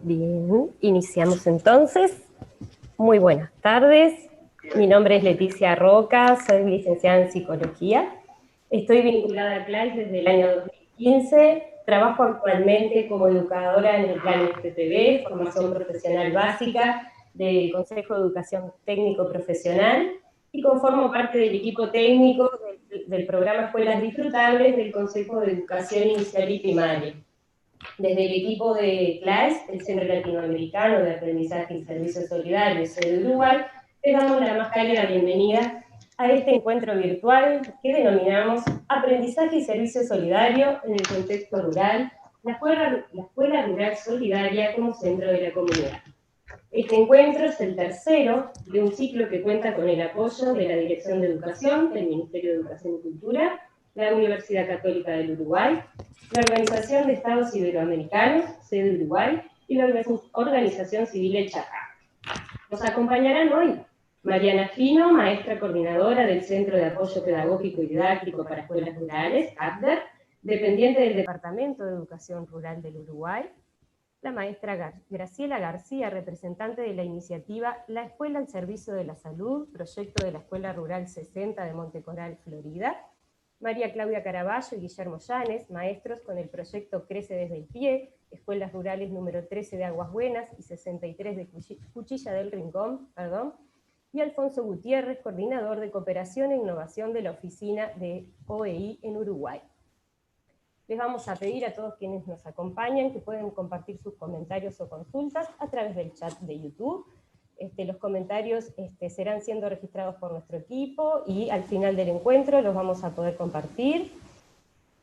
Bien, iniciamos entonces. Muy buenas tardes. Mi nombre es Leticia Roca, soy licenciada en Psicología. Estoy vinculada a CLAIS desde el año 2015. Trabajo actualmente como educadora en el plan FPV, Formación Profesional Básica, del Consejo de Educación Técnico Profesional, y conformo parte del equipo técnico del programa Escuelas Disfrutables del Consejo de Educación Inicial y Primaria. Desde el equipo de CLAIS, el Centro Latinoamericano de Aprendizaje y Servicios Solidarios de Uruguay, les damos la más cálida bienvenida a este encuentro virtual que denominamos Aprendizaje y Servicio Solidario en el contexto rural, la Escuela Rural Solidaria como centro de la comunidad. Este encuentro es el tercero de un ciclo que cuenta con el apoyo de la Dirección de Educación del Ministerio de Educación y Cultura, la Universidad Católica del Uruguay, la Organización de Estados Iberoamericanos, sede Uruguay, y la Organización Civil El Chacá. Nos acompañarán hoy Mariana Fino, maestra coordinadora del Centro de Apoyo Pedagógico y Didáctico para Escuelas Rurales, CAPDER, dependiente del Departamento de Educación Rural del Uruguay, la maestra Graciela García, representante de la iniciativa La Escuela al Servicio de la Salud, proyecto de la Escuela Rural 60 de Montecoral, Florida, María Claudia Caraballo y Guillermo Llanes, maestros con el proyecto Crece desde el Pie, Escuelas Rurales número 13 de Aguas Buenas y 63 de Cuchilla del Rincón, y Alfonso Gutiérrez, coordinador de Cooperación e Innovación de la Oficina de OEI en Uruguay. Les vamos a pedir a todos quienes nos acompañan que pueden compartir sus comentarios o consultas a través del chat de YouTube. Los comentarios serán siendo registrados por nuestro equipo y al final del encuentro los vamos a poder compartir.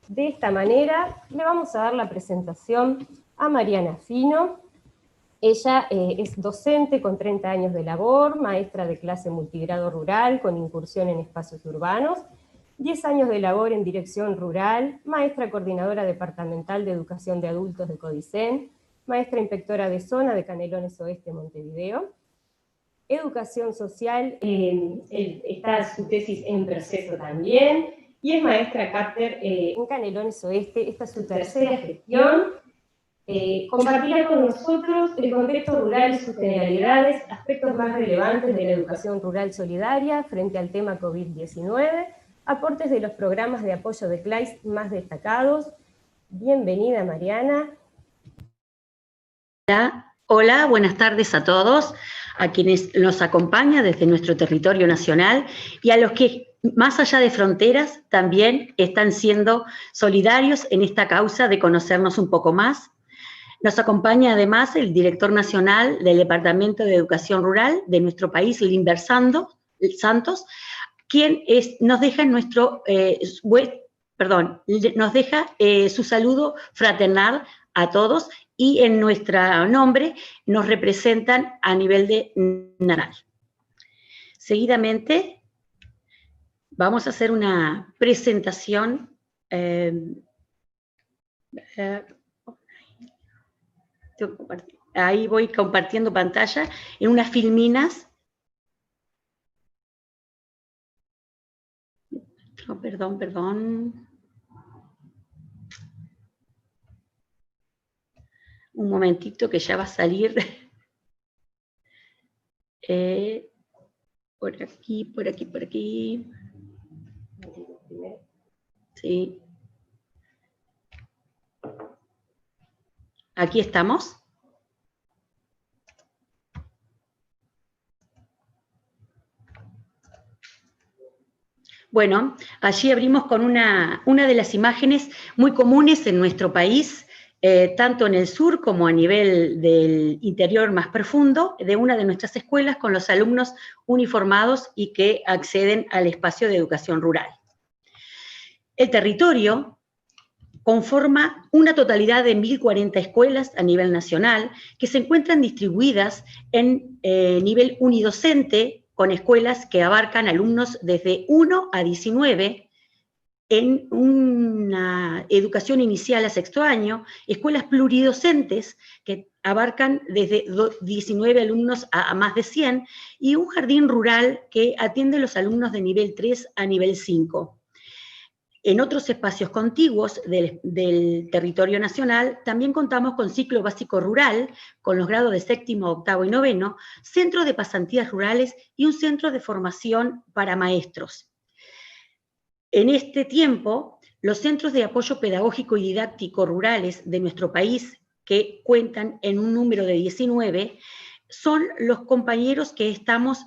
De esta manera le vamos a dar la presentación a Mariana Fino. Ella es docente con 30 años de labor, maestra de clase multigrado rural con incursión en espacios urbanos, 10 años de labor en dirección rural, maestra coordinadora departamental de educación de adultos de Codicen, maestra inspectora de zona de Canelones Oeste, Montevideo. Educación social, está su tesis en proceso también, y es maestra CAPDER en Canelones Oeste. Esta es su tercera gestión. Compartirá con nosotros el contexto rural y sus generalidades, aspectos más relevantes de la educación rural solidaria frente al tema COVID-19, aportes de los programas de apoyo de CLAIS más destacados. Bienvenida, Mariana. Hola, buenas tardes a todos, a quienes nos acompañan desde nuestro territorio nacional y a los que, más allá de fronteras, también están siendo solidarios en esta causa de conocernos un poco más. Nos acompaña además el director nacional del Departamento de Educación Rural de nuestro país, Limber Santos, quien nos deja su saludo fraternal a todos y en nuestro nombre nos representan a nivel de nacional. Seguidamente vamos a hacer una presentación. Ahí voy compartiendo pantalla en unas filminas. Oh, perdón. Un momentito que ya va a salir. Por aquí. Sí. Aquí estamos. Bueno, allí abrimos con una de las imágenes muy comunes en nuestro país, tanto en el sur como a nivel del interior más profundo, de una de nuestras escuelas con los alumnos uniformados y que acceden al espacio de educación rural. El territorio conforma una totalidad de 1.040 escuelas a nivel nacional que se encuentran distribuidas en nivel unidocente, con escuelas que abarcan alumnos desde 1 a 19, en una educación inicial a sexto año, escuelas pluridocentes que abarcan desde 19 alumnos a más de 100, y un jardín rural que atiende a los alumnos de nivel 3 a nivel 5. En otros espacios contiguos del territorio nacional también contamos con ciclo básico rural, con los grados de séptimo, octavo y noveno, centros de pasantías rurales y un centro de formación para maestros. En este tiempo, los centros de apoyo pedagógico y didáctico rurales de nuestro país, que cuentan en un número de 19, son los compañeros que estamos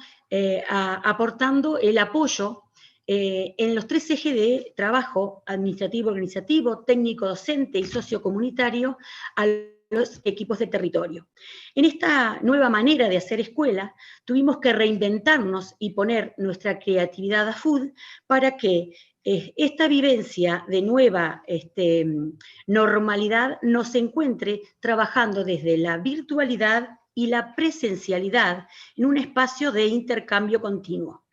aportando el apoyo en los 3 ejes de trabajo: administrativo, organizativo, técnico, docente y sociocomunitario, a los equipos de territorio. En esta nueva manera de hacer escuela, tuvimos que reinventarnos y poner nuestra creatividad a full para que esta vivencia de nueva normalidad nos encuentre trabajando desde la virtualidad y la presencialidad en un espacio de intercambio continuo.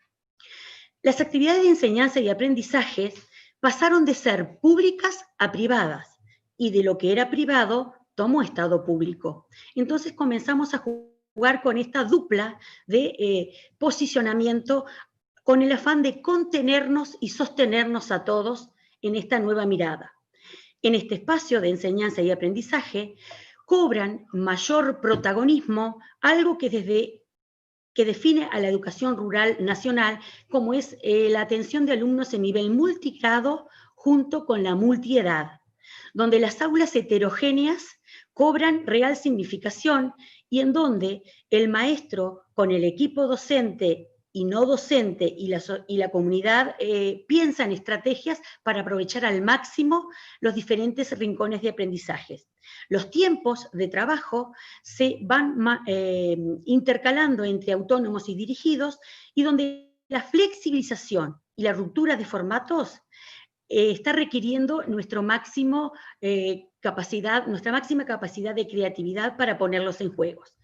Las actividades de enseñanza y aprendizaje pasaron de ser públicas a privadas, y de lo que era privado tomó estado público. Entonces comenzamos a jugar con esta dupla de posicionamiento, con el afán de contenernos y sostenernos a todos en esta nueva mirada. En este espacio de enseñanza y aprendizaje cobran mayor protagonismo algo que define a la educación rural nacional, como es la atención de alumnos en nivel multigrado junto con la multiedad, donde las aulas heterogéneas cobran real significación y en donde el maestro con el equipo docente y no docente y la comunidad piensan estrategias para aprovechar al máximo los diferentes rincones de aprendizajes. Los tiempos de trabajo se van intercalando entre autónomos y dirigidos, y donde la flexibilización y la ruptura de formatos está requiriendo nuestra máxima capacidad de creatividad para ponerlos en juegos.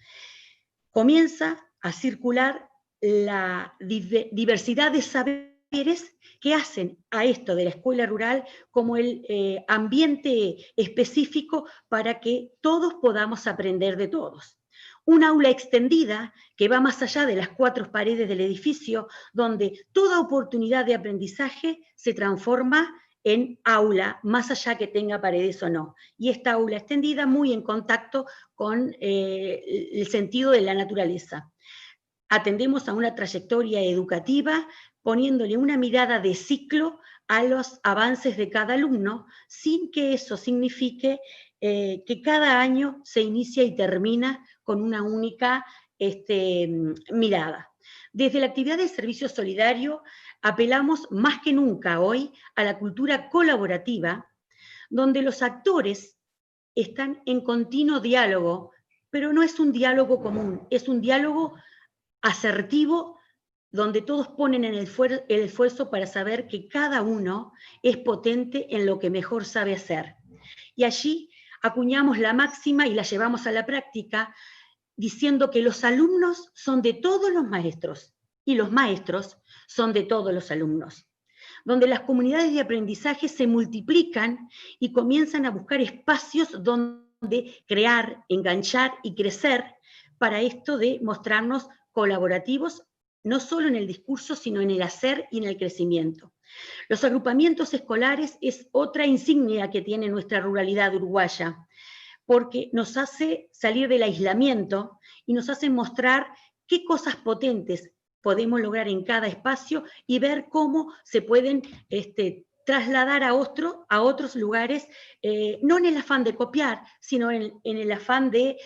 Comienza a circular la diversidad de saberes que hacen a esto de la escuela rural como el ambiente específico para que todos podamos aprender de todos. Un aula extendida que va más allá de las 4 paredes del edificio, donde toda oportunidad de aprendizaje se transforma en aula, más allá que tenga paredes o no. Y esta aula extendida muy en contacto con el sentido de la naturaleza. Atendemos a una trayectoria educativa poniéndole una mirada de ciclo a los avances de cada alumno, sin que eso signifique que cada año se inicia y termina con una única mirada. Desde la actividad de servicio solidario apelamos más que nunca hoy a la cultura colaborativa, donde los actores están en continuo diálogo, pero no es un diálogo común, es un diálogo asertivo, donde todos ponen el esfuerzo para saber que cada uno es potente en lo que mejor sabe hacer. Y allí acuñamos la máxima y la llevamos a la práctica, diciendo que los alumnos son de todos los maestros y los maestros son de todos los alumnos, donde las comunidades de aprendizaje se multiplican y comienzan a buscar espacios donde crear, enganchar y crecer, para esto de mostrarnos colaborativos, no solo en el discurso, sino en el hacer y en el crecimiento. Los agrupamientos escolares es otra insignia que tiene nuestra ruralidad uruguaya, porque nos hace salir del aislamiento y nos hace mostrar qué cosas potentes podemos lograr en cada espacio y ver cómo se pueden trasladar a otros lugares, no en el afán de copiar, sino en el afán de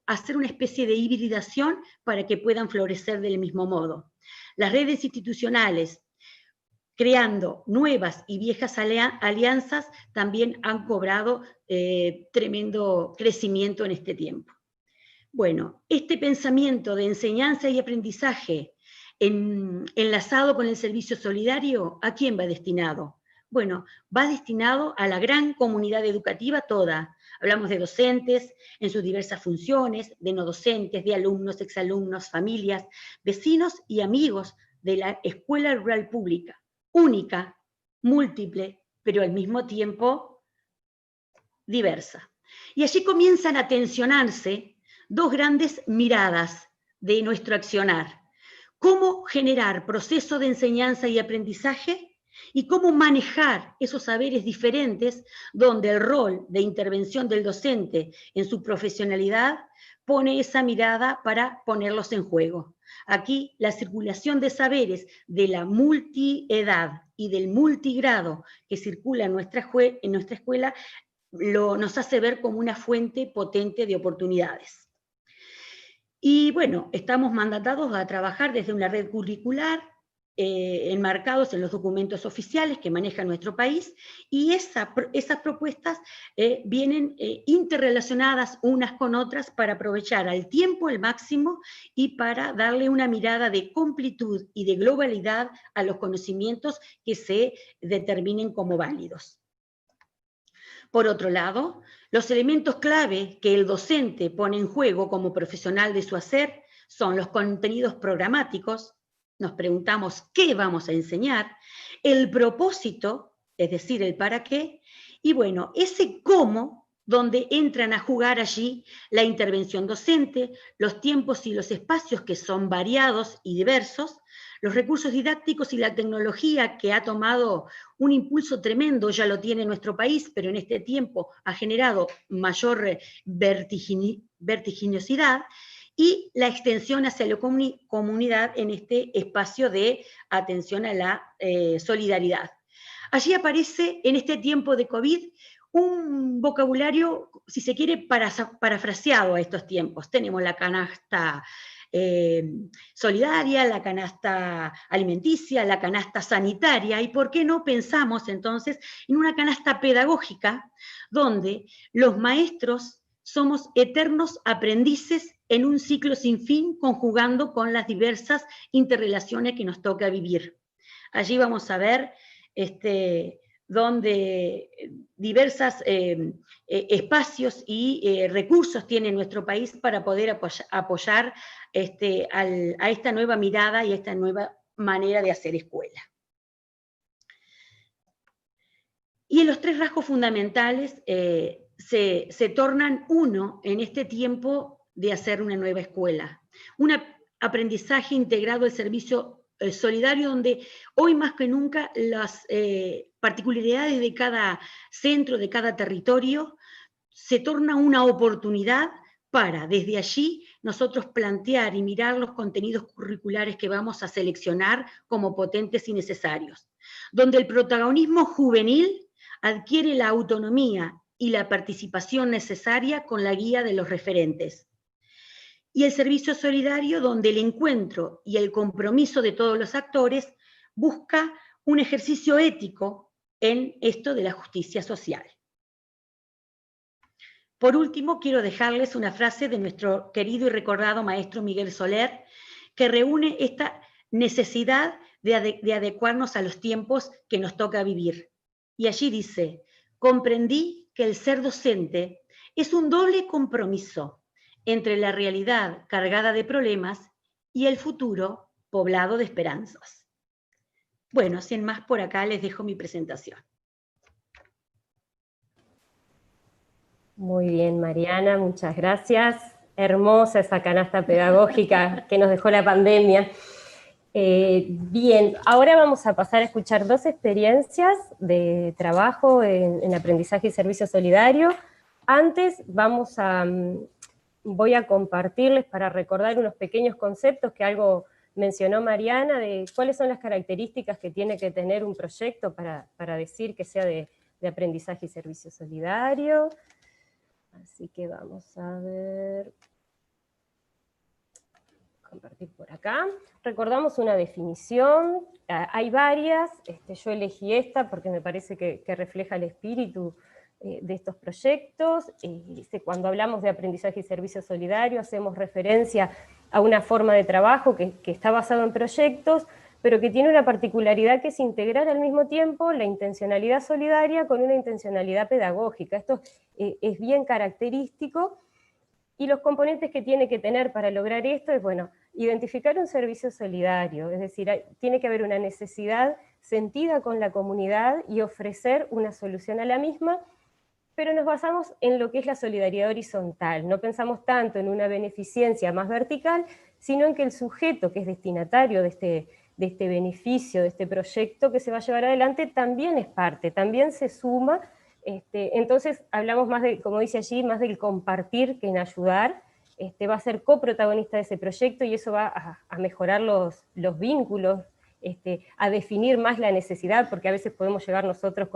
hacer una especie de hibridación para que puedan florecer del mismo modo. Las redes institucionales, creando nuevas y viejas alianzas, también han cobrado tremendo crecimiento en este tiempo. Bueno, este pensamiento de enseñanza y aprendizaje enlazado con el servicio solidario, ¿a quién va destinado? Bueno, va destinado a la gran comunidad educativa toda. Hablamos de docentes en sus diversas funciones, de no docentes, de alumnos, exalumnos, familias, vecinos y amigos de la escuela rural pública, única, múltiple, pero al mismo tiempo diversa. Y allí comienzan a tensionarse 2 grandes miradas de nuestro accionar. ¿Cómo generar proceso de enseñanza y aprendizaje y cómo manejar esos saberes diferentes donde el rol de intervención del docente en su profesionalidad pone esa mirada para ponerlos en juego. Aquí la circulación de saberes de la multiedad y del multigrado que circula en nuestra escuela nos hace ver como una fuente potente de oportunidades. Y bueno, estamos mandatados a trabajar desde una red curricular, enmarcados en los documentos oficiales que maneja nuestro país, y esas propuestas vienen interrelacionadas unas con otras para aprovechar al tiempo el máximo y para darle una mirada de completud y de globalidad a los conocimientos que se determinen como válidos. Por otro lado, los elementos clave que el docente pone en juego como profesional de su hacer son los contenidos programáticos. Nos preguntamos qué vamos a enseñar, el propósito, es decir, el para qué, y bueno, ese cómo, donde entran a jugar allí la intervención docente, los tiempos y los espacios que son variados y diversos, los recursos didácticos y la tecnología que ha tomado un impulso tremendo, ya lo tiene nuestro país, pero en este tiempo ha generado mayor vertiginosidad, y la extensión hacia la comunidad en este espacio de atención a la solidaridad. Allí aparece, en este tiempo de COVID, un vocabulario, si se quiere, parafraseado a estos tiempos. Tenemos la canasta solidaria, la canasta alimenticia, la canasta sanitaria, y por qué no pensamos entonces en una canasta pedagógica donde los maestros somos eternos aprendices en un ciclo sin fin, conjugando con las diversas interrelaciones que nos toca vivir. Allí vamos a ver donde diversos espacios y recursos tiene nuestro país para poder apoyar a esta nueva mirada y a esta nueva manera de hacer escuela. Y en los tres rasgos fundamentales se tornan uno en este tiempo de hacer una nueva escuela. Un aprendizaje integrado al servicio solidario, donde hoy más que nunca las particularidades de cada centro, de cada territorio, se torna una oportunidad para, desde allí, nosotros plantear y mirar los contenidos curriculares que vamos a seleccionar como potentes y necesarios, donde el protagonismo juvenil adquiere la autonomía y la participación necesaria con la guía de los referentes. Y el servicio solidario, donde el encuentro y el compromiso de todos los actores busca un ejercicio ético en esto de la justicia social. Por último, quiero dejarles una frase de nuestro querido y recordado maestro Miguel Soler, que reúne esta necesidad de adecuarnos a los tiempos que nos toca vivir. Y allí dice: comprendí que el ser docente es un doble compromiso entre la realidad cargada de problemas y el futuro poblado de esperanzas. Bueno, sin más por acá les dejo mi presentación. Muy bien, Mariana, muchas gracias. Hermosa esa canasta pedagógica que nos dejó la pandemia. Bien, ahora vamos a pasar a escuchar dos experiencias de trabajo en aprendizaje y servicio solidario. Antes voy a compartirles para recordar unos pequeños conceptos que algo mencionó Mariana, de cuáles son las características que tiene que tener un proyecto para decir que sea de aprendizaje y servicio solidario. Así que vamos a ver, compartir por acá. Recordamos una definición, hay varias, yo elegí esta porque me parece que refleja el espíritu de estos proyectos. Cuando hablamos de aprendizaje y servicio solidario hacemos referencia a una forma de trabajo que está basado en proyectos, pero que tiene una particularidad que es integrar al mismo tiempo la intencionalidad solidaria con una intencionalidad pedagógica. Esto es bien característico, y los componentes que tiene que tener para lograr esto es, bueno, identificar un servicio solidario, es decir, tiene que haber una necesidad sentida con la comunidad y ofrecer una solución a la misma, pero nos basamos en lo que es la solidaridad horizontal. No pensamos tanto en una beneficencia más vertical, sino en que el sujeto que es destinatario de de este beneficio, de este proyecto que se va a llevar adelante, también es parte, también se suma. Entonces hablamos más de, como dice allí, más del compartir que en ayudar. Va a ser coprotagonista de ese proyecto y eso va a mejorar los vínculos, a definir más la necesidad, porque a veces podemos llegar nosotros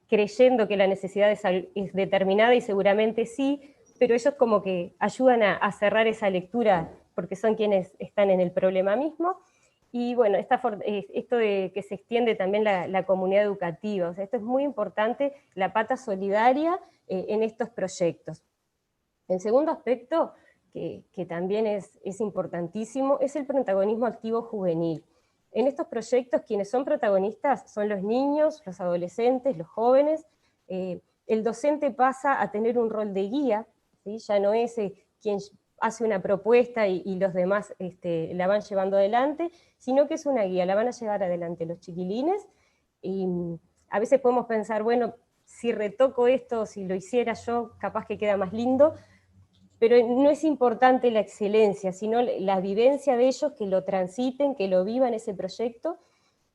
creyendo que la necesidad es determinada y seguramente sí, pero ellos como que ayudan a cerrar esa lectura porque son quienes están en el problema mismo. Y bueno, esto de que se extiende también la comunidad educativa, o sea, esto es muy importante, la pata solidaria en estos proyectos. El segundo aspecto, que también es importantísimo, es el protagonismo activo juvenil. En estos proyectos quienes son protagonistas son los niños, los adolescentes, los jóvenes. El docente pasa a tener un rol de guía, ¿sí? Ya no es quien hace una propuesta y los demás la van llevando adelante, sino que es una guía, la van a llevar adelante los chiquilines, y a veces podemos pensar, bueno, si retoco esto, si lo hiciera yo, capaz que queda más lindo, pero no es importante la excelencia, sino la vivencia de ellos, que lo transiten, que lo vivan ese proyecto.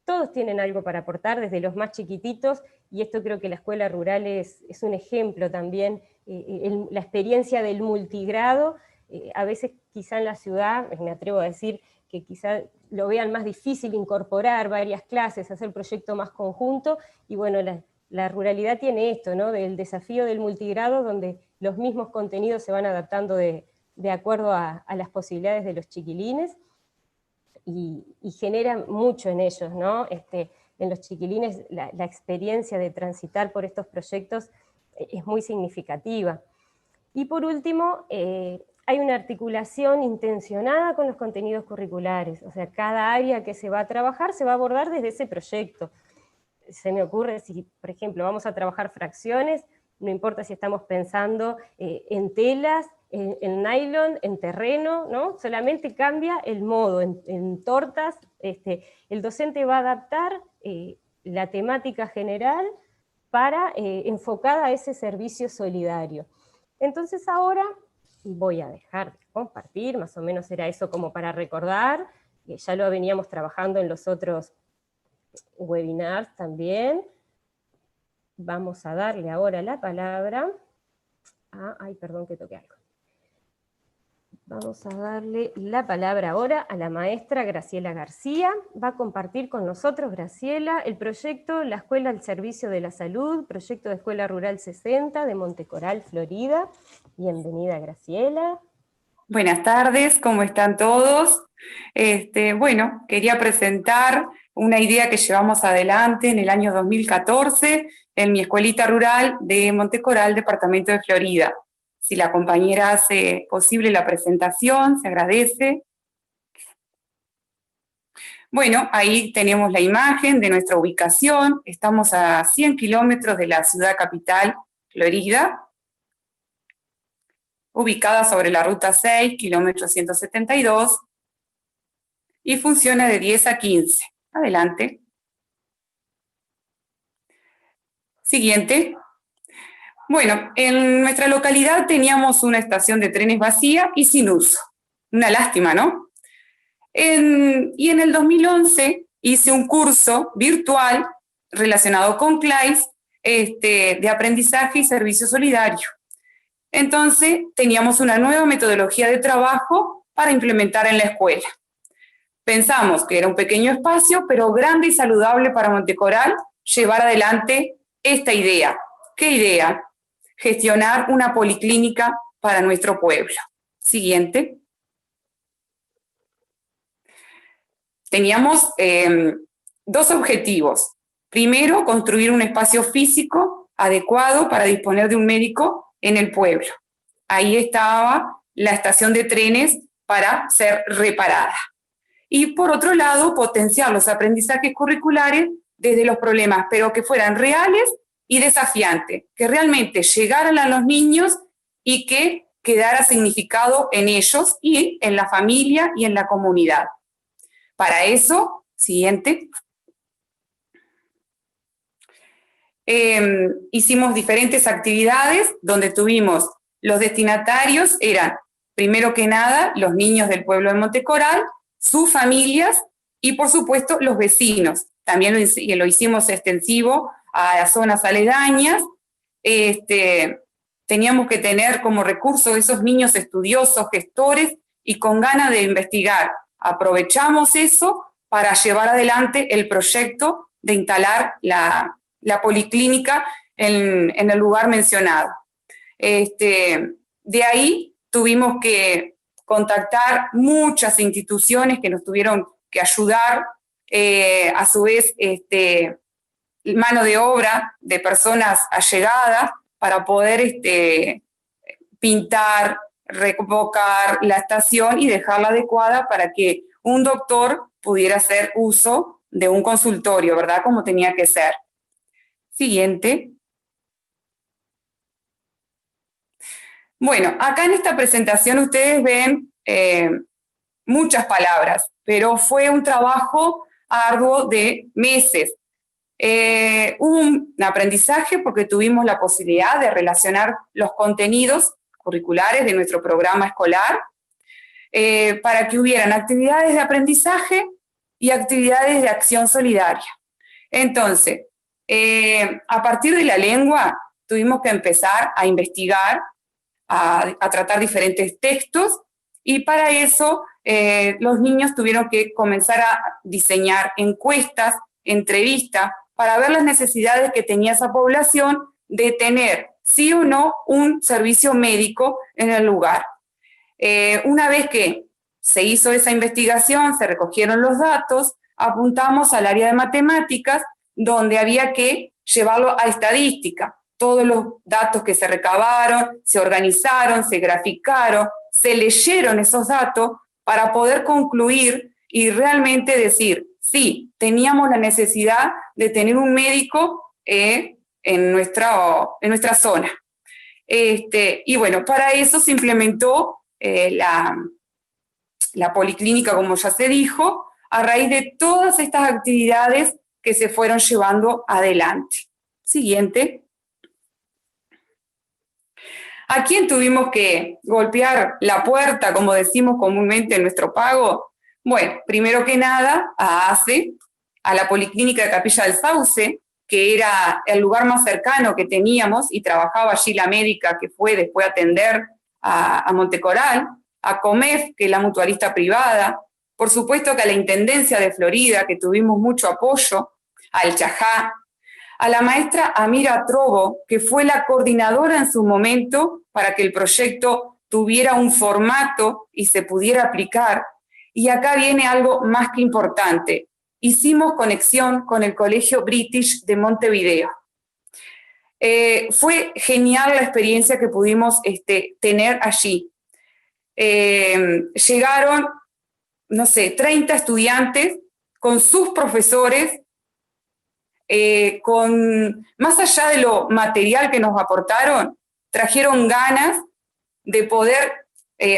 Todos tienen algo para aportar, desde los más chiquititos, y esto creo que la escuela rural es un ejemplo también, la experiencia del multigrado. A veces quizá en la ciudad, me atrevo a decir, que quizá lo vean más difícil incorporar varias clases, hacer proyecto más conjunto, y bueno, la ruralidad tiene esto, ¿no? Del desafío del multigrado, donde los mismos contenidos se van adaptando de acuerdo a las posibilidades de los chiquilines, y genera mucho en ellos, ¿no? En los chiquilines la experiencia de transitar por estos proyectos es muy significativa. Y por último, hay una articulación intencionada con los contenidos curriculares, o sea, cada área que se va a trabajar se va a abordar desde ese proyecto. Se me ocurre, si por ejemplo vamos a trabajar fracciones, no importa si estamos pensando en telas, en nylon, en terreno, ¿no? Solamente cambia el modo, en tortas, el docente va a adaptar la temática general para enfocada a ese servicio solidario. Entonces ahora voy a dejar de compartir, más o menos era eso como para recordar, ya lo veníamos trabajando en los otros webinars también. Vamos a darle ahora la palabra ay, perdón que toqué algo. Vamos a darle la palabra ahora a la maestra Graciela García. Va a compartir con nosotros, Graciela, el proyecto La Escuela al Servicio de la Salud, proyecto de Escuela Rural 60 de Montecoral, Florida. Bienvenida, Graciela. Buenas tardes, ¿cómo están todos? Bueno, quería presentar una idea que llevamos adelante en el año 2014 en mi escuelita rural de Montecoral, departamento de Florida. Si la compañera hace posible la presentación, se agradece. Bueno, ahí tenemos la imagen de nuestra ubicación. Estamos a 100 kilómetros de la ciudad capital, Florida, ubicada sobre la ruta 6, kilómetro 172, y funciona de 10 a 15. Adelante. Siguiente. Bueno, en nuestra localidad teníamos una estación de trenes vacía y sin uso. Una lástima, ¿no? Y en el 2011 hice un curso virtual relacionado con CLAIS de aprendizaje y servicio solidario. Entonces teníamos una nueva metodología de trabajo para implementar en la escuela. Pensamos que era un pequeño espacio, pero grande y saludable para Montecoral llevar adelante esta idea. ¿Qué idea? Gestionar una policlínica para nuestro pueblo. Siguiente. Teníamos dos objetivos. Primero, construir un espacio físico adecuado para disponer de un médico en el pueblo. Ahí estaba la estación de trenes para ser reparada. Y por otro lado, potenciar los aprendizajes curriculares desde los problemas, pero que fueran reales y desafiantes, que realmente llegaran a los niños y que quedara significado en ellos y en la familia y en la comunidad. Para eso, siguiente, hicimos diferentes actividades donde tuvimos los destinatarios, eran primero que nada los niños del pueblo de Montecoral, sus familias y por supuesto los vecinos. También lo hicimos extensivo a las zonas aledañas. Teníamos que tener como recurso esos niños estudiosos, gestores y con ganas de investigar. Aprovechamos eso para llevar adelante el proyecto de instalar la policlínica en el lugar mencionado. De ahí tuvimos que contactar muchas instituciones que nos tuvieron que ayudar, a su vez mano de obra de personas allegadas para poder pintar, revocar la estación y dejarla adecuada para que un doctor pudiera hacer uso de un consultorio, ¿verdad? Como tenía que ser. Siguiente. Bueno, acá en esta presentación ustedes ven muchas palabras, pero fue un trabajo arduo de meses. Hubo un aprendizaje porque tuvimos la posibilidad de relacionar los contenidos curriculares de nuestro programa escolar para que hubieran actividades de aprendizaje y actividades de acción solidaria. Entonces, a partir de la lengua, tuvimos que empezar a investigar, a tratar diferentes textos, y para eso los niños tuvieron que comenzar a diseñar encuestas, entrevistas, para ver las necesidades que tenía esa población de tener, sí o no, un servicio médico en el lugar. Una vez que se hizo esa investigación, se recogieron los datos, apuntamos al área de matemáticas, donde había que llevarlo a estadística. Todos los datos que se recabaron, se organizaron, se graficaron, se leyeron esos datos para poder concluir y realmente decir, sí, teníamos la necesidad de tener un médico en nuestra zona. Y bueno, para eso se implementó la policlínica, como ya se dijo, a raíz de todas estas actividades que se fueron llevando adelante. Siguiente. ¿A quién tuvimos que golpear la puerta, como decimos comúnmente en nuestro pago? Bueno, primero que nada, a ACE, a la Policlínica de Capilla del Sauce, que era el lugar más cercano que teníamos, y trabajaba allí la médica que fue después a atender a Montecoral, a Comef, que es la mutualista privada, por supuesto que a la Intendencia de Florida, que tuvimos mucho apoyo, al Chajá, a la maestra Amira Trobo, que fue la coordinadora en su momento para que el proyecto tuviera un formato y se pudiera aplicar. Y acá viene algo más que importante. Hicimos conexión con el Colegio British de Montevideo. Fue genial la experiencia que pudimos tener allí. Llegaron, no sé, 30 estudiantes con sus profesores, más allá de lo material que nos aportaron, trajeron ganas de poder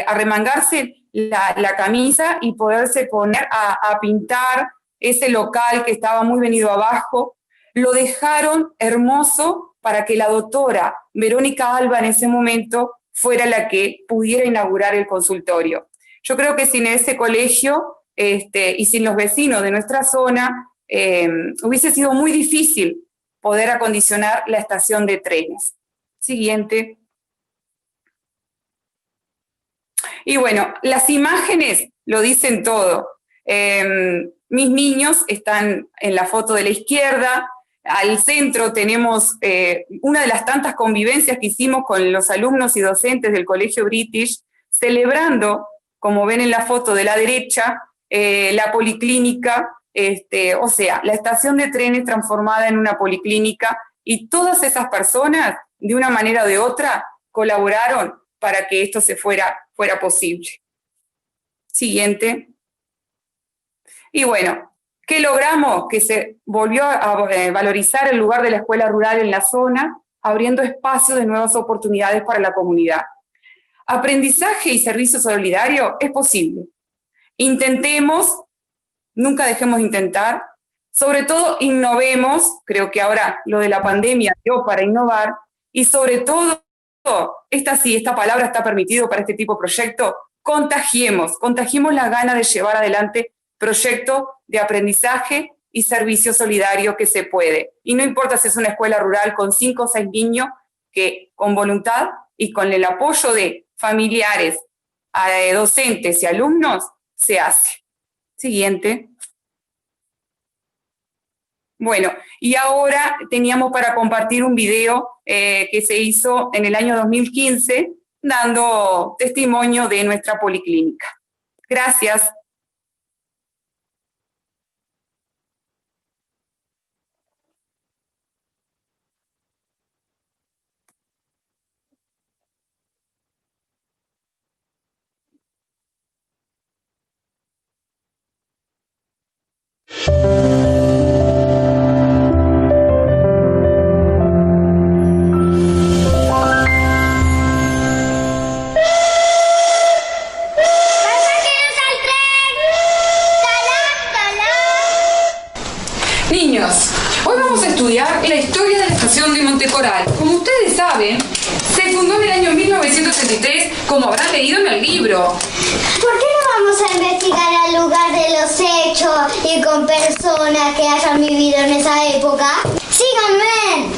arremangarse la camisa y poderse poner a pintar ese local que estaba muy venido abajo. Lo dejaron hermoso para que la doctora Verónica Alba en ese momento fuera la que pudiera inaugurar el consultorio. Yo creo que sin ese colegio y sin los vecinos de nuestra zona, hubiese sido muy difícil poder acondicionar la estación de trenes. Siguiente. Y bueno, las imágenes lo dicen todo. Mis niños están en la foto de la izquierda. Al centro tenemos una de las tantas convivencias que hicimos con los alumnos y docentes del Colegio British, celebrando, como ven en la foto de la derecha, la policlínica, o sea, la estación de trenes transformada en una policlínica, y todas esas personas, de una manera o de otra, colaboraron para que esto fuera posible. Siguiente. Y bueno, ¿qué logramos? Que se volvió a valorizar el lugar de la escuela rural en la zona, abriendo espacios de nuevas oportunidades para la comunidad. Aprendizaje y servicio solidario es posible. Intentemos, nunca dejemos de intentar, sobre todo innovemos, creo que ahora lo de la pandemia dio para innovar, y sobre todo, esta palabra está permitido para este tipo de proyecto, contagiemos las ganas de llevar adelante proyecto de aprendizaje y servicio solidario que se puede. Y no importa si es una escuela rural con 5 o 6 niños, que con voluntad y con el apoyo de familiares, docentes y alumnos, se hace. Siguiente. Bueno, y ahora teníamos para compartir un video que se hizo en el año 2015, dando testimonio de nuestra policlínica. Gracias. Niños, hoy vamos a estudiar la historia de la estación de Montecoral. Como ustedes saben, se fundó en el año 1933, como habrán leído en el libro. ¿Por qué no vamos a investigar al lugar de los hechos y con personas que hayan vivido en esa época? ¡Síganme!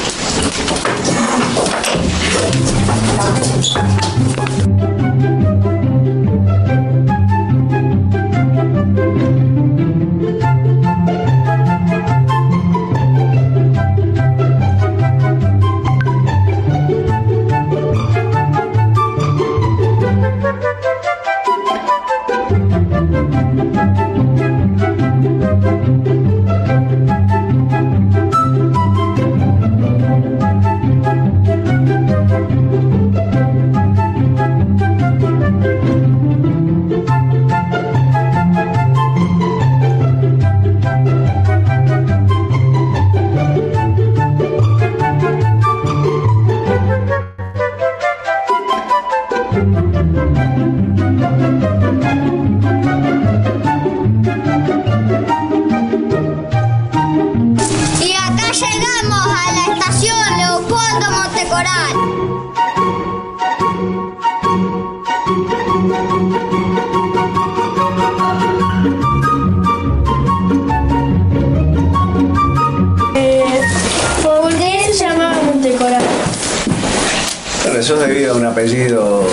Eso debido a un apellido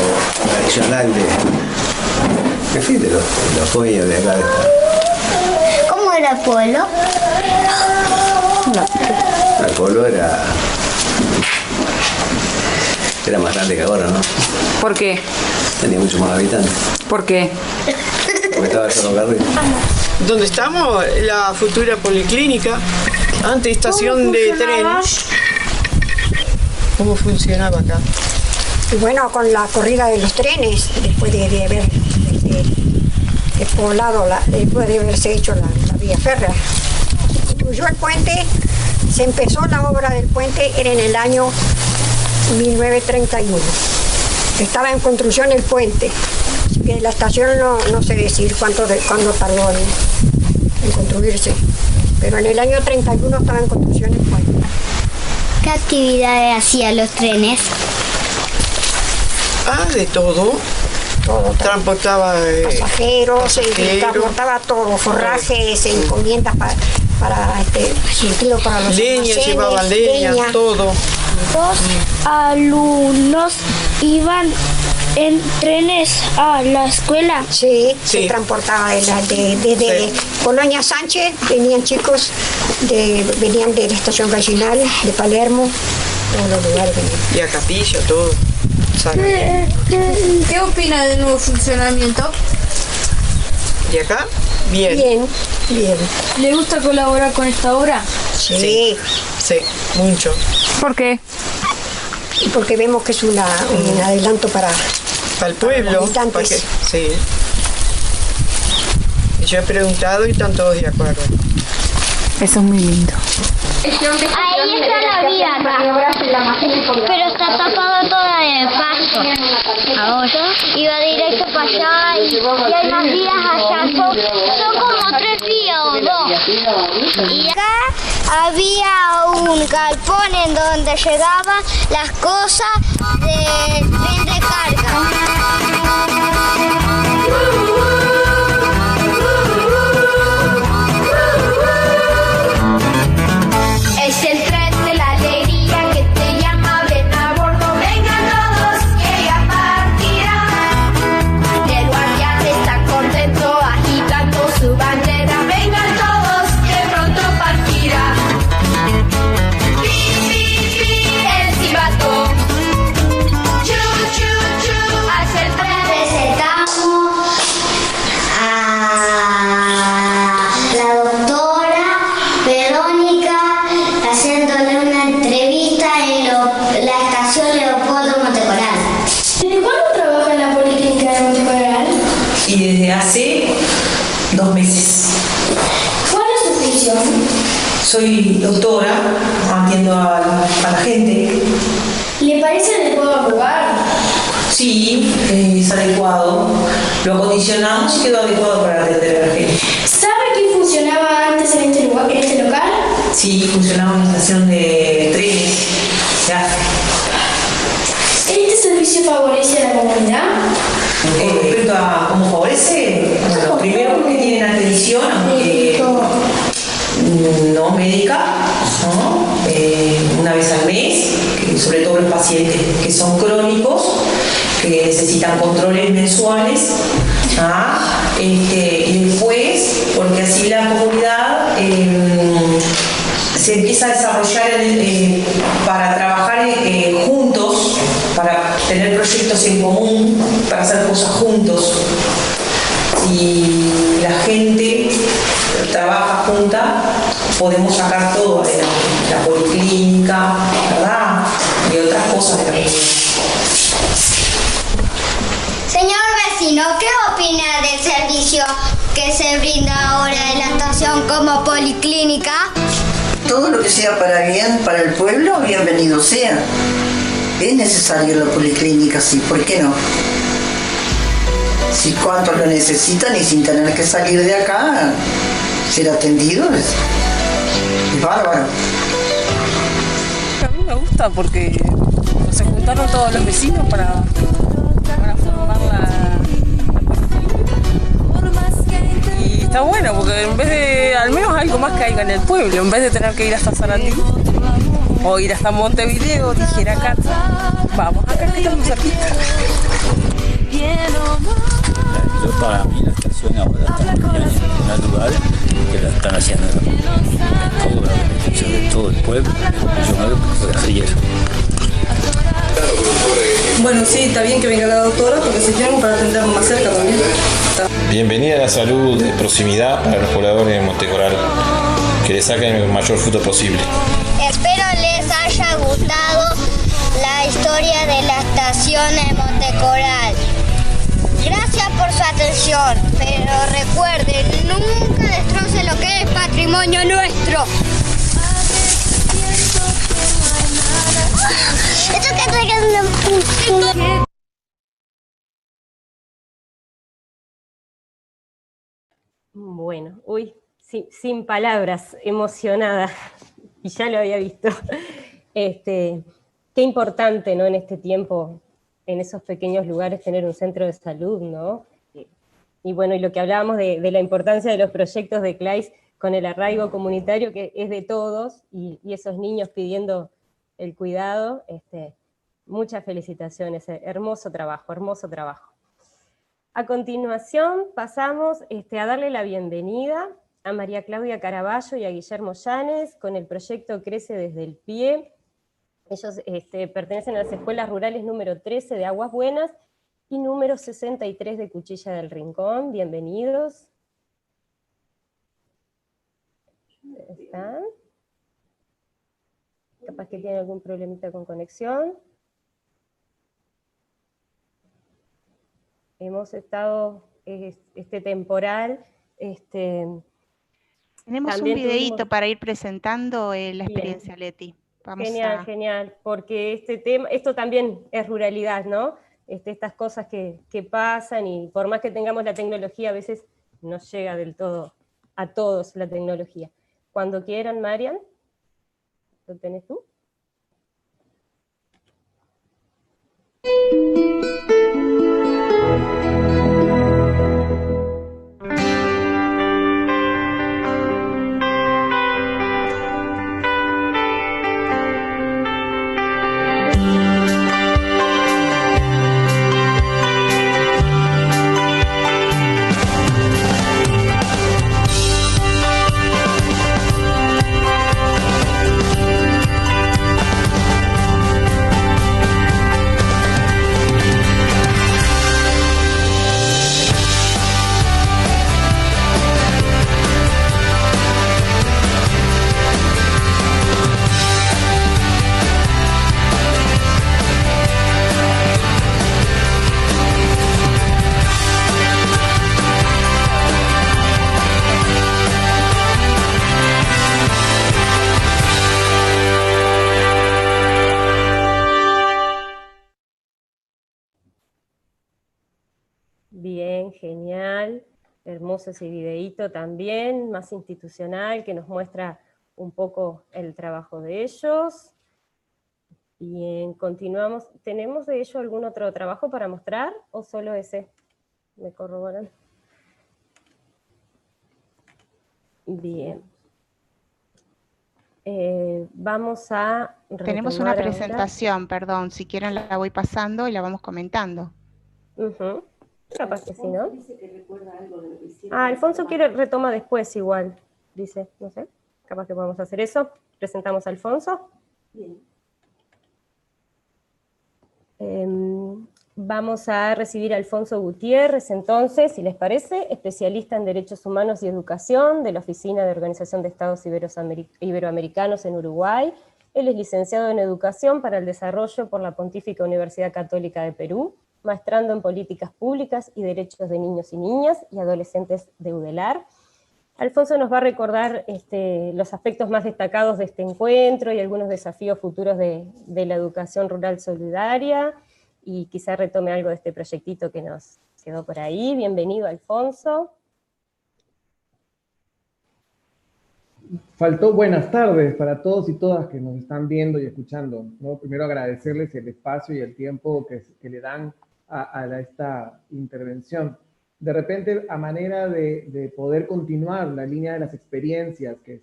tradicional de los dueños de acá. ¿Cómo era el pueblo? El pueblo era más grande que ahora, ¿no? ¿Por qué? Tenía muchos más habitantes. ¿Por qué? Porque estaba el ferrocarril. Donde estamos, la futura policlínica, antes estación de tren. ¿Cómo funcionaba acá? Y bueno, con la corrida de los trenes, después de haber poblado, después de haberse hecho la vía férrea, se construyó el puente, se empezó la obra del puente en el año 1931. Estaba en construcción el puente, así que la estación no sé decir cuándo tardó en construirse, pero en el año 31 estaba en construcción el puente. ¿Qué actividades hacían los trenes? De todo. Transportaba pasajeros, transportaba todo, forrajes, encomiendas para los leña, llevaban leña, todo. Los alumnos iban en trenes a la escuela. Sí, se transportaba desde Colonia Sánchez, venían chicos, venían de la estación regional de Palermo, todos los lugares venían. Y a Capilla, todo. ¿Qué opina del nuevo funcionamiento? ¿Y acá? Bien. ¿Le gusta colaborar con esta obra? Sí, mucho. ¿Por qué? Porque vemos que es un adelanto para el pueblo. Sí. Y yo he preguntado y están todos de acuerdo. Eso es muy lindo. Ahí está la vía acá, pero está tapada toda de pasto. Ahora iba directo para allá y hay más vías allá, son como 3 vías o 2. Y acá había un galpón en donde llegaban las cosas del tren de carga. y desde hace 2 meses. ¿Cuál es tu función? Soy doctora, atiendo a la gente. ¿Le parece adecuado lugar? Sí, es adecuado. Lo acondicionamos y quedó adecuado para atender a la gente. ¿Sabe quién funcionaba antes en este lugar, en este local? Sí, funcionaba una estación de trenes. Ya. ¿Este servicio favorece a la comunidad? Respecto a cómo favorece, bueno, primero porque tienen atención, aunque no médica, ¿no? Una vez al mes, sobre todo los pacientes que son crónicos, que necesitan controles mensuales, y después, porque así la comunidad se empieza a desarrollar para trabajar juntos, para tener proyectos en común, para hacer cosas juntos. Si la gente trabaja junta, podemos sacar todo adelante, la policlínica, ¿verdad? Y otras cosas de la comunidad. Señor vecino, ¿qué opina del servicio que se brinda ahora en la estación como policlínica? Todo lo que sea para bien, para el pueblo, bienvenido sea. Es necesario la policlínica, sí, ¿por qué no? Si cuántos lo necesitan y sin tener que salir de acá, ser atendidos, es bárbaro. A mí me gusta porque se juntaron todos los vecinos para formar la policlínica. Y está bueno porque en vez de, al menos algo más que haya en el pueblo, en vez de tener que ir hasta Sarandí o ir hasta Montevideo, dijera Cata, vamos acá que estamos cerquita. Yo para mí la estación ahora está en un lugar que la están haciendo en todo el beneficio de todo el pueblo. Yo no puedo hacer eso. Bueno, sí, está bien que venga la doctora porque se quieren para atendernos más cerca también. Bienvenida a la salud de proximidad para los pobladores de Montecoral, que le saquen el mayor fruto posible. Espero les haya gustado la historia de la estación de Montecoral. Gracias por su atención, pero recuerden, nunca destrocen lo que es patrimonio nuestro. Eso que traigan una... Bueno, sin palabras, emocionada, y ya lo había visto. Qué importante, ¿no? En este tiempo, en esos pequeños lugares, tener un centro de salud, ¿no? Y bueno, y lo que hablábamos de la importancia de los proyectos de CLAIS con el arraigo comunitario, que es de todos, y esos niños pidiendo el cuidado, muchas felicitaciones, hermoso trabajo, hermoso trabajo. A continuación pasamos a darle la bienvenida a María Claudia Caraballo y a Guillermo Llanes con el proyecto Crece desde el Pie. Ellos pertenecen a las escuelas rurales número 13 de Aguas Buenas y número 63 de Cuchilla del Rincón. Bienvenidos. ¿Están? Capaz que tienen algún problemita con conexión. Hemos estado temporal. Tenemos un videíto para ir presentando la experiencia, Leti. Genial, porque esto también es ruralidad, ¿no? Estas cosas que pasan, y por más que tengamos la tecnología, a veces no llega del todo a todos la tecnología. Cuando quieran, Marian, ¿lo tenés tú? Bien, genial. Hermoso ese videíto también, más institucional, que nos muestra un poco el trabajo de ellos. Bien, continuamos. ¿Tenemos de ello algún otro trabajo para mostrar o solo ese? ¿Me corroboran? Bien. Vamos a Tenemos una retomar presentación, perdón, si quieren la voy pasando y la vamos comentando. ahora. Capaz que sí, ¿no? Alfonso quiere retoma después igual, dice, no sé, capaz que podemos hacer eso. Presentamos a Alfonso. Bien. Vamos a recibir a Alfonso Gutiérrez, entonces, si les parece, especialista en Derechos Humanos y Educación de la Oficina de Organización de Estados Iberoamericanos en Uruguay. Él es licenciado en Educación para el Desarrollo por la Pontífica Universidad Católica de Perú, maestrando en Políticas Públicas y Derechos de Niños y Niñas y Adolescentes de UDELAR. Alfonso nos va a recordar los aspectos más destacados de este encuentro y algunos desafíos futuros de la educación rural solidaria, y quizá retome algo de este proyectito que nos quedó por ahí. Bienvenido, Alfonso. Faltó buenas tardes para todos y todas que nos están viendo y escuchando, ¿no? Primero agradecerles el espacio y el tiempo que le dan a esta intervención. De repente, a manera de poder continuar la línea de las experiencias que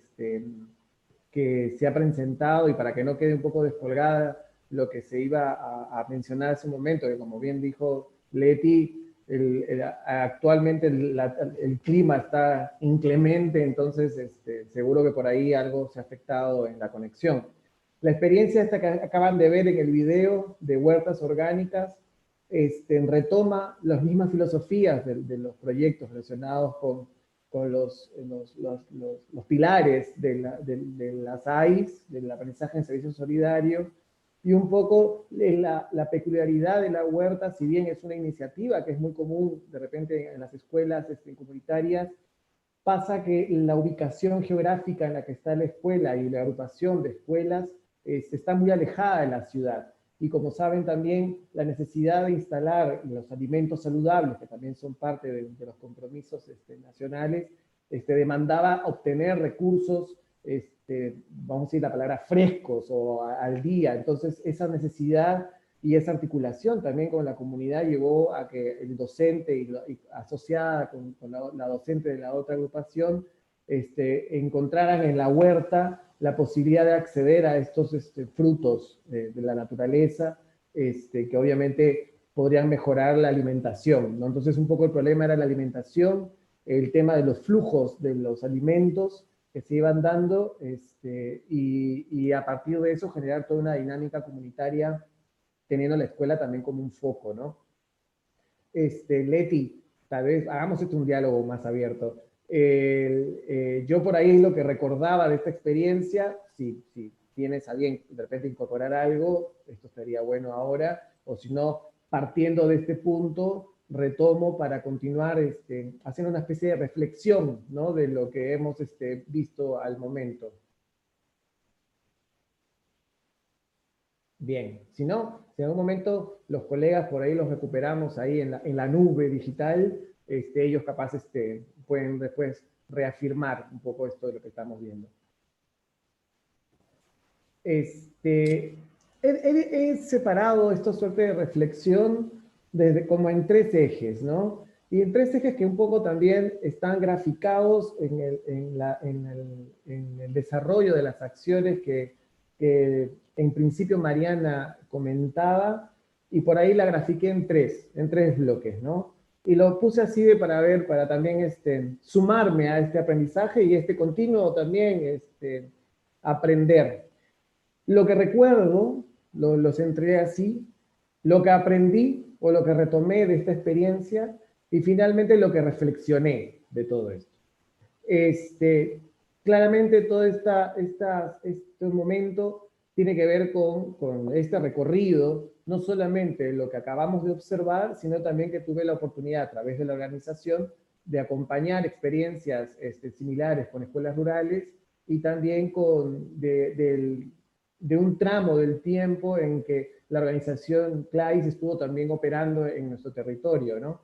se ha presentado, y para que no quede un poco descolgada lo que se iba a mencionar hace un momento, que como bien dijo Leti, actualmente el clima está inclemente, entonces seguro que por ahí algo se ha afectado en la conexión. La experiencia esta que acaban de ver en el video de huertas orgánicas retoma las mismas filosofías de los proyectos relacionados con los pilares de las AIS, del aprendizaje en servicio solidario, y un poco la peculiaridad de la huerta, si bien es una iniciativa que es muy común de repente en las escuelas comunitarias, pasa que la ubicación geográfica en la que está la escuela y la agrupación de escuelas está muy alejada de la ciudad. Y como saben también, la necesidad de instalar los alimentos saludables, que también son parte de los compromisos nacionales, demandaba obtener recursos, vamos a decir la palabra frescos o al día. Entonces esa necesidad y esa articulación también con la comunidad llevó a que el docente y asociada con la docente de la otra agrupación encontraran en la huerta la posibilidad de acceder a estos frutos de la naturaleza, que obviamente podrían mejorar la alimentación, ¿no? Entonces un poco el problema era la alimentación, el tema de los flujos de los alimentos que se iban dando, y a partir de eso generar toda una dinámica comunitaria, teniendo la escuela también como un foco, ¿no? Leti, tal vez hagamos un diálogo más abierto. Yo por ahí lo que recordaba de esta experiencia, si tienes a bien de repente incorporar algo, esto estaría bueno ahora, o si no, partiendo de este punto, retomo para continuar haciendo una especie de reflexión, ¿no?, de lo que hemos visto al momento. Bien, si no, si en algún momento los colegas por ahí los recuperamos ahí en la nube digital, ellos capaz pueden después reafirmar un poco esto de lo que estamos viendo. He separado esta suerte de reflexión como en tres ejes, ¿no? Y en tres ejes que un poco también están graficados en el desarrollo de las acciones que en principio Mariana comentaba, y por ahí la grafiqué en tres bloques, ¿no? Y lo puse así para también sumarme a este aprendizaje y continuo también aprender. Lo que recuerdo, lo centré así, lo que aprendí o lo que retomé de esta experiencia, y finalmente lo que reflexioné de todo esto. Claramente todo este momento tiene que ver con este recorrido, no solamente lo que acabamos de observar, sino también que tuve la oportunidad a través de la organización de acompañar experiencias similares con escuelas rurales, y también de un tramo del tiempo en que la organización CLAIS estuvo también operando en nuestro territorio, ¿no?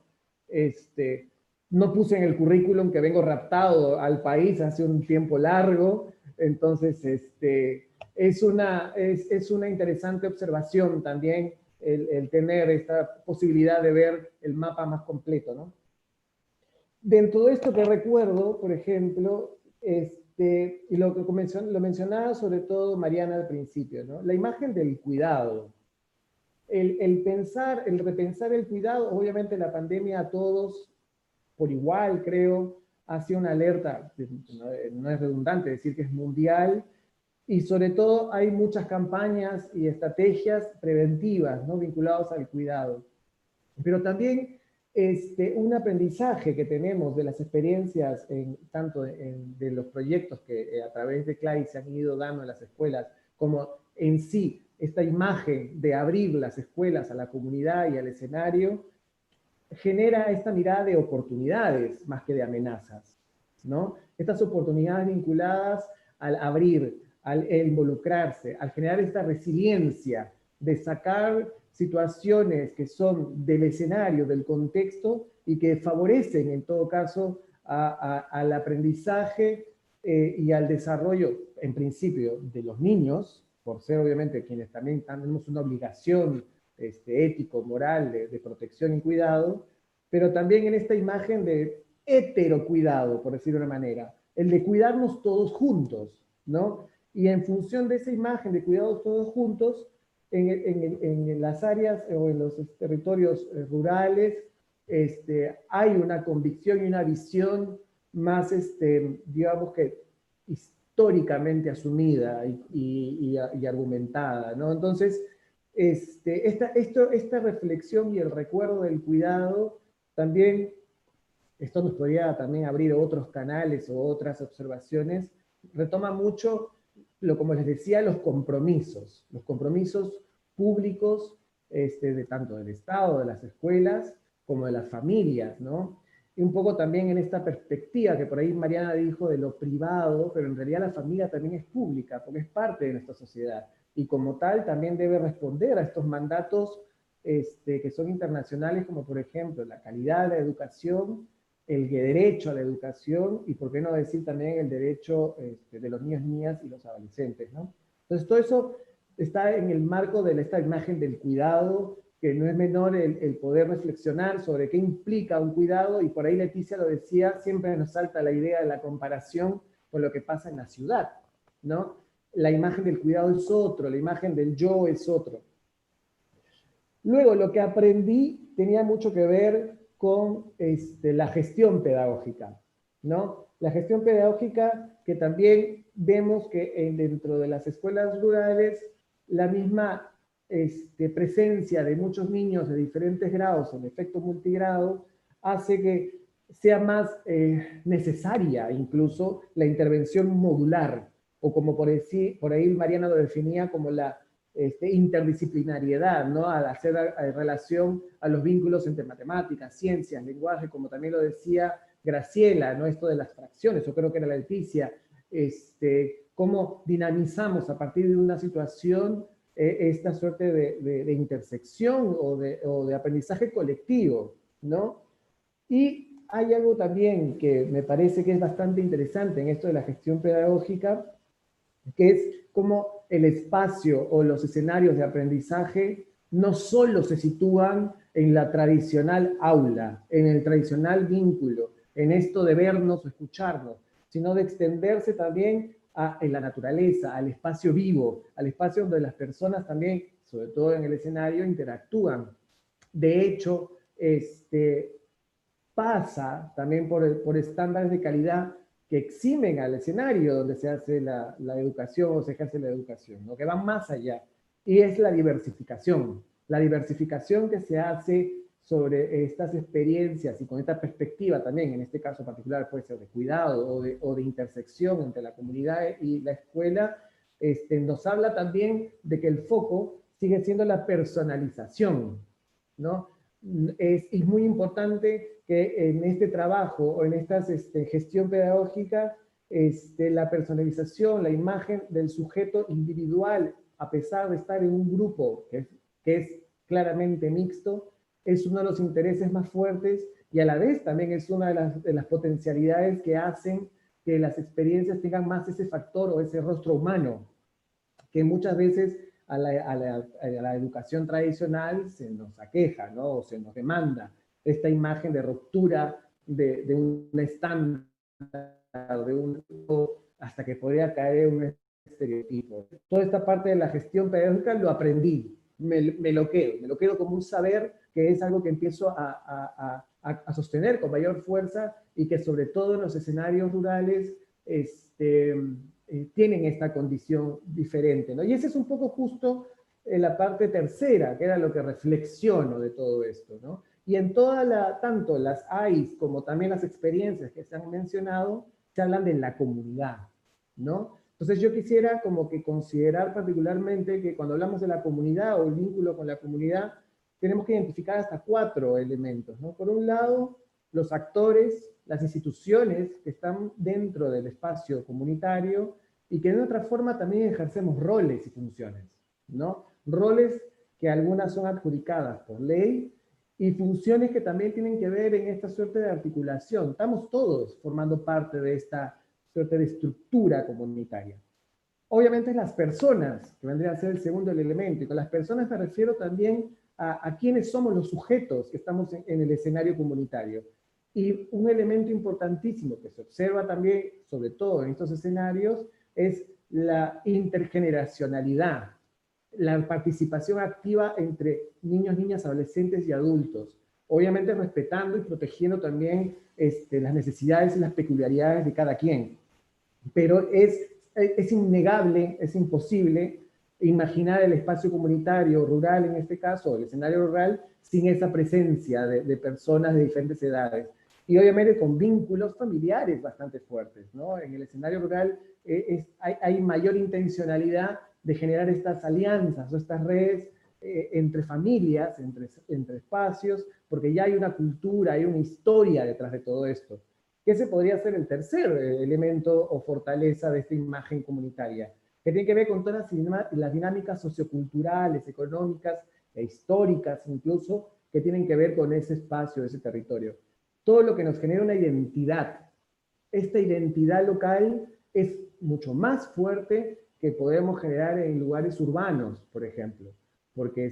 No puse en el currículum que vengo raptado al país hace un tiempo largo, entonces es una interesante observación también el tener esta posibilidad de ver el mapa más completo, ¿no? Dentro de esto que recuerdo, por ejemplo, y lo mencionaba sobre todo Mariana al principio, ¿no? La imagen del cuidado. El repensar el cuidado, obviamente la pandemia a todos por igual, creo, hace una alerta, no es redundante decir que es mundial, y sobre todo hay muchas campañas y estrategias preventivas, ¿no?, vinculadas al cuidado. Pero también un aprendizaje que tenemos de las experiencias, tanto de los proyectos que a través de CLAI se han ido dando en las escuelas, como en sí esta imagen de abrir las escuelas a la comunidad y al escenario, genera esta mirada de oportunidades más que de amenazas, ¿no? Estas oportunidades vinculadas al abrir, al involucrarse, al generar esta resiliencia de sacar situaciones que son del escenario, del contexto, y que favorecen en todo caso al aprendizaje y al desarrollo, en principio, de los niños, por ser obviamente quienes también tenemos una obligación ético, moral, de protección y cuidado, pero también en esta imagen de heterocuidado, por decirlo de una manera, el de cuidarnos todos juntos, ¿no? Y en función de esa imagen de cuidados todos juntos, en las áreas o en los territorios rurales, hay una convicción y una visión más, digamos que históricamente asumida y argumentada, ¿no? Entonces, esta reflexión y el recuerdo del cuidado también, esto nos podría también abrir otros canales o otras observaciones, retoma mucho, como les decía, los compromisos públicos, tanto del Estado, de las escuelas, como de las familias, ¿no? Y un poco también en esta perspectiva que por ahí Mariana dijo de lo privado, pero en realidad la familia también es pública, porque es parte de nuestra sociedad. Y como tal también debe responder a estos mandatos que son internacionales, como por ejemplo la calidad de la educación, el derecho a la educación, y por qué no decir también el derecho de los niños, niñas y los adolescentes, ¿no? Entonces todo eso está en el marco de esta imagen del cuidado, que no es menor el poder reflexionar sobre qué implica un cuidado, y por ahí Leticia lo decía, siempre nos salta la idea de la comparación con lo que pasa en la ciudad, ¿no? La imagen del cuidado es otro, la imagen del yo es otro. Luego, lo que aprendí tenía mucho que ver con la gestión pedagógica, ¿no? La gestión pedagógica que también vemos que dentro de las escuelas rurales, la misma presencia de muchos niños de diferentes grados, en efecto multigrado, hace que sea más necesaria incluso la intervención modular, o como por ahí Mariana lo definía como la interdisciplinariedad, ¿no? Al hacer relación a los vínculos entre matemáticas, ciencias, lenguaje, como también lo decía Graciela, ¿no? Esto de las fracciones, yo creo que era la Leticia, cómo dinamizamos a partir de una situación esta suerte de intersección o de aprendizaje colectivo, ¿no? Y hay algo también que me parece que es bastante interesante en esto de la gestión pedagógica, que es cómo el espacio o los escenarios de aprendizaje no solo se sitúan en la tradicional aula, en el tradicional vínculo, en esto de vernos o escucharnos, sino de extenderse también en la naturaleza, al espacio vivo, al espacio donde las personas también, sobre todo en el escenario, interactúan. De hecho, pasa también por estándares de calidad que eximen al escenario donde se hace la educación o se ejerce la educación, ¿no? Que van más allá, y es la diversificación que se hace sobre estas experiencias y con esta perspectiva también, en este caso particular puede ser de cuidado o de intersección entre la comunidad y la escuela, nos habla también de que el foco sigue siendo la personalización, ¿no? Es muy importante que en este trabajo o en esta gestión pedagógica, la personalización, la imagen del sujeto individual, a pesar de estar en un grupo que es claramente mixto, es uno de los intereses más fuertes y a la vez también es una de las potencialidades que hacen que las experiencias tengan más ese factor o ese rostro humano, que muchas veces a la educación tradicional se nos aqueja, ¿no? O se nos demanda esta imagen de ruptura de un estándar, de un hasta que podría caer un estereotipo. Toda esta parte de la gestión pedagógica lo aprendí, me lo quedo como un saber que es algo que empiezo a sostener con mayor fuerza y que sobre todo en los escenarios rurales tienen esta condición diferente, ¿no? Y ese es un poco justo en la parte tercera, que era lo que reflexiono de todo esto, ¿no? Y en tanto las AIs como también las experiencias que se han mencionado, se hablan de la comunidad, ¿no? Entonces yo quisiera como que considerar particularmente que cuando hablamos de la comunidad o el vínculo con la comunidad, tenemos que identificar hasta 4 elementos, ¿no? Por un lado, los actores, las instituciones que están dentro del espacio comunitario y que de otra forma también ejercemos roles y funciones, ¿no? Roles que algunas son adjudicadas por ley y funciones que también tienen que ver en esta suerte de articulación. Estamos todos formando parte de esta suerte de estructura comunitaria. Obviamente las personas, que vendría a ser el segundo elemento, y con las personas me refiero también a quiénes somos los sujetos que estamos en el escenario comunitario. Y un elemento importantísimo que se observa también, sobre todo en estos escenarios, es la intergeneracionalidad, la participación activa entre niños, niñas, adolescentes y adultos. Obviamente respetando y protegiendo también las necesidades y las peculiaridades de cada quien. Pero es innegable, es imposible imaginar el espacio comunitario rural, en este caso, el escenario rural, sin esa presencia de personas de diferentes edades. Y obviamente con vínculos familiares bastante fuertes, ¿no? En el escenario rural hay mayor intencionalidad de generar estas alianzas o estas redes entre familias, entre espacios, porque ya hay una cultura, hay una historia detrás de todo esto. Que ese podría ser el tercer elemento o fortaleza de esta imagen comunitaria, que tiene que ver con todas las dinámicas socioculturales, económicas e históricas incluso, que tienen que ver con ese espacio, ese territorio. Todo lo que nos genera una identidad. Esta identidad local es mucho más fuerte que podemos generar en lugares urbanos, por ejemplo. Porque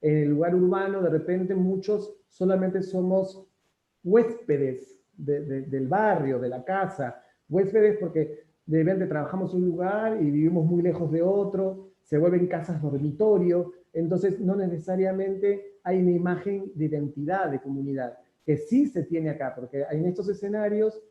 en el lugar urbano, de repente, muchos solamente somos huéspedes del barrio, de la casa. Huéspedes porque de repente trabajamos en un lugar y vivimos muy lejos de otro, se vuelven casas dormitorio, entonces no necesariamente hay una imagen de identidad, de comunidad, que sí se tiene acá, porque en estos escenarios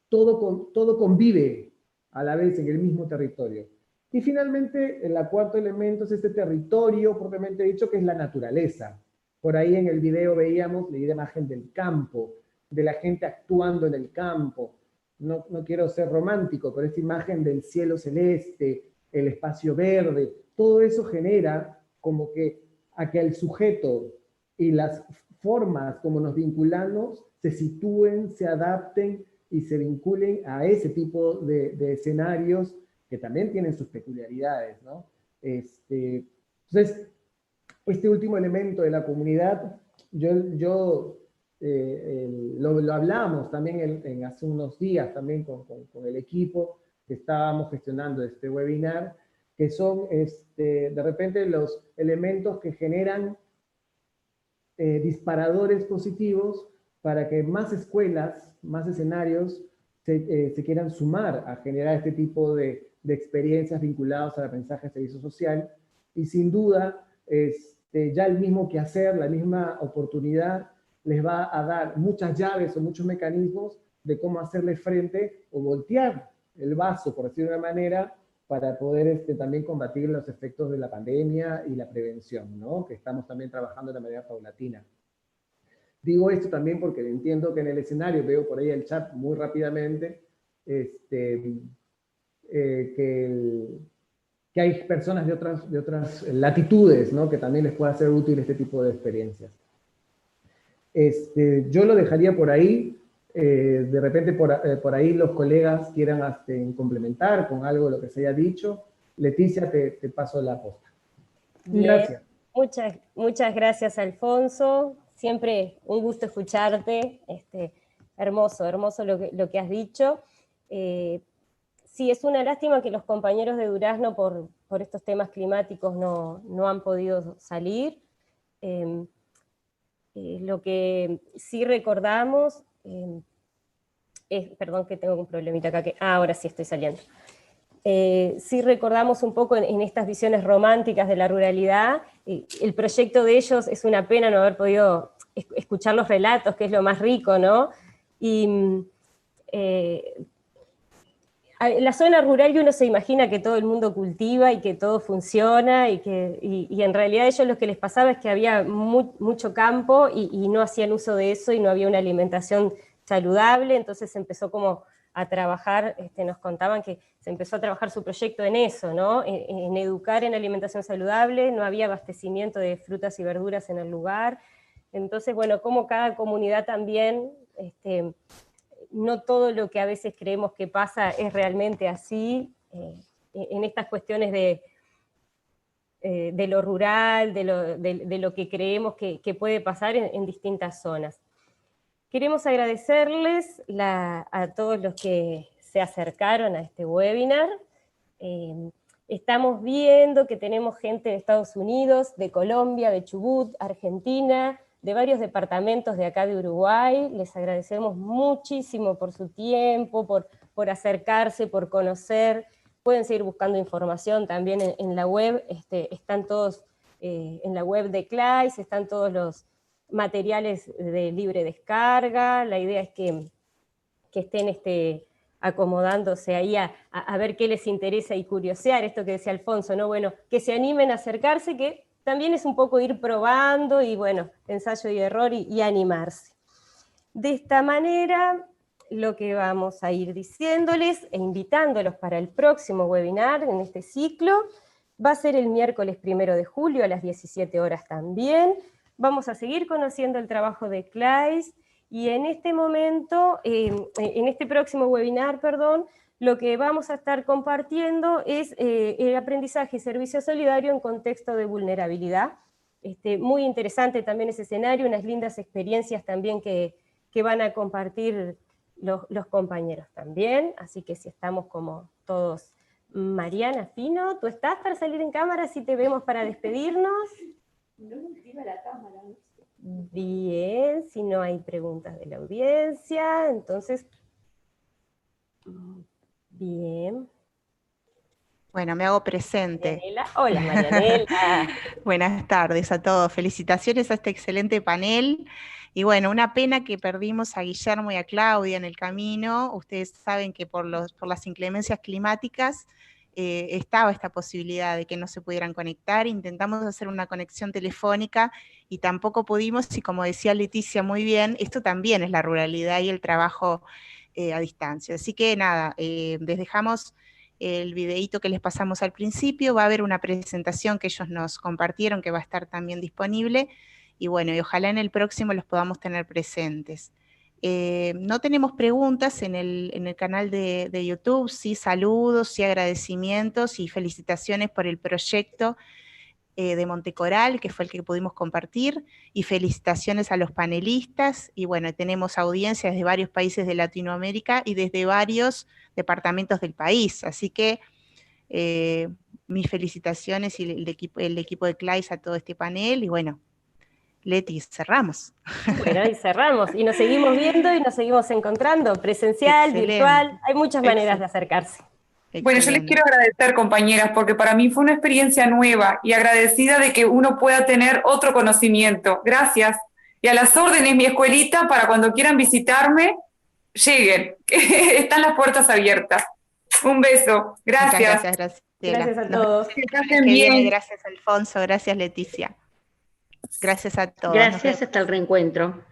todo convive a la vez en el mismo territorio. Y finalmente, el cuarto elemento es este territorio, propiamente dicho, que es la naturaleza. Por ahí en el video veíamos la imagen del campo, de la gente actuando en el campo. No quiero ser romántico, pero esta imagen del cielo celeste, el espacio verde, todo eso genera como que a que el sujeto y las formas como nos vinculamos se sitúen, se adapten y se vinculen a ese tipo de escenarios que también tienen sus peculiaridades, ¿no? Entonces, este último elemento de la comunidad, lo hablamos también hace unos días también con el equipo que estábamos gestionando este webinar, que son de repente los elementos que generan disparadores positivos para que más escuelas, más escenarios se quieran sumar a generar este tipo de experiencias vinculadas al aprendizaje de servicio social, y sin duda ya el mismo quehacer, la misma oportunidad les va a dar muchas llaves o muchos mecanismos de cómo hacerle frente o voltear el vaso, por decirlo de una manera, para poder también combatir los efectos de la pandemia y la prevención, ¿no? Que estamos también trabajando de manera paulatina. Digo esto también porque entiendo que en el escenario, veo por ahí el chat muy rápidamente, que hay personas de otras latitudes, ¿no? Que también les pueda ser útil este tipo de experiencias. Yo lo dejaría por ahí. De repente por ahí los colegas quieran complementar con algo de lo que se haya dicho. Leticia, te paso la posta. Bien. Gracias. Muchas gracias, Alfonso. siempre un gusto escucharte, hermoso lo que has dicho. Sí, es una lástima que los compañeros de Durazno por estos temas climáticos no han podido salir. Lo que sí recordamos perdón que tengo un problemita acá, ahora sí estoy saliendo. Sí recordamos un poco en estas visiones románticas de la ruralidad, el proyecto de ellos es una pena no haber podido escuchar los relatos, que es lo más rico, ¿no? Y la zona rural, que uno se imagina que todo el mundo cultiva y que todo funciona, y en realidad a ellos lo que les pasaba es que había mucho campo y no hacían uso de eso y no había una alimentación saludable, entonces se empezó como a trabajar, nos contaban que se empezó a trabajar su proyecto en eso, ¿no? En educar en alimentación saludable, no había abastecimiento de frutas y verduras en el lugar, entonces, bueno, como cada comunidad también, no todo lo que a veces creemos que pasa es realmente así, en estas cuestiones de lo rural, de lo que creemos que puede pasar en distintas zonas. Queremos agradecerles a todos los que se acercaron a este webinar. Estamos viendo que tenemos gente de Estados Unidos, de Colombia, de Chubut, Argentina, de varios departamentos de acá de Uruguay. Les agradecemos muchísimo por su tiempo, por acercarse, por conocer. Pueden seguir buscando información también en la web. Están todos en la web de CLAIS, están todos los materiales de libre descarga. La idea es que estén acomodándose ahí a ver qué les interesa y curiosear, esto que decía Alfonso, ¿no? Bueno, que se animen a acercarse, que también es un poco ir probando, y bueno, ensayo y error, y animarse. De esta manera, lo que vamos a ir diciéndoles e invitándolos para el próximo webinar en este ciclo, va a ser el miércoles 1 de julio a las 17 horas también. Vamos a seguir conociendo el trabajo de CLAIS, y en este momento, en este próximo webinar, lo que vamos a estar compartiendo es el aprendizaje y servicio solidario en contexto de vulnerabilidad. Muy interesante también ese escenario, unas lindas experiencias también que van a compartir los compañeros también, así que si estamos como todos. Mariana Fino, ¿tú estás para salir en cámara? Si te vemos para despedirnos. No me activa la cámara, no sé. Bien, si no hay preguntas de la audiencia, entonces, bien. Bueno, me hago presente. Marianela. Hola, Marianela. Buenas tardes a todos. Felicitaciones a este excelente panel. Y bueno, una pena que perdimos a Guillermo y a Claudia en el camino. Ustedes saben que por las inclemencias climáticas estaba esta posibilidad de que no se pudieran conectar. Intentamos hacer una conexión telefónica y tampoco pudimos, y como decía Leticia muy bien, esto también es la ruralidad y el trabajo a distancia. Así que nada, les dejamos el videíto que les pasamos al principio. Va a haber una presentación que ellos nos compartieron que va a estar también disponible, y bueno, y ojalá en el próximo los podamos tener presentes. No tenemos preguntas en el canal de YouTube, sí saludos, sí agradecimientos y felicitaciones por el proyecto de Montecoral, que fue el que pudimos compartir, y felicitaciones a los panelistas, y bueno, tenemos audiencias de varios países de Latinoamérica y desde varios departamentos del país, así que mis felicitaciones y el equipo de CLAIS a todo este panel, y bueno, Leti, cerramos. Bueno, y cerramos, y nos seguimos viendo y nos seguimos encontrando, presencial, excelente, virtual, hay muchas maneras de acercarse. Excelente. Bueno, yo les quiero agradecer, compañeras, porque para mí fue una experiencia nueva y agradecida de que uno pueda tener otro conocimiento. Gracias. Y a las órdenes, mi escuelita, para cuando quieran visitarme, lleguen. Están las puertas abiertas. Un beso. Gracias. Gracias a todos. Que pasen bien. Gracias, Alfonso. Gracias, Leticia. Gracias a todos. Gracias, hasta el reencuentro.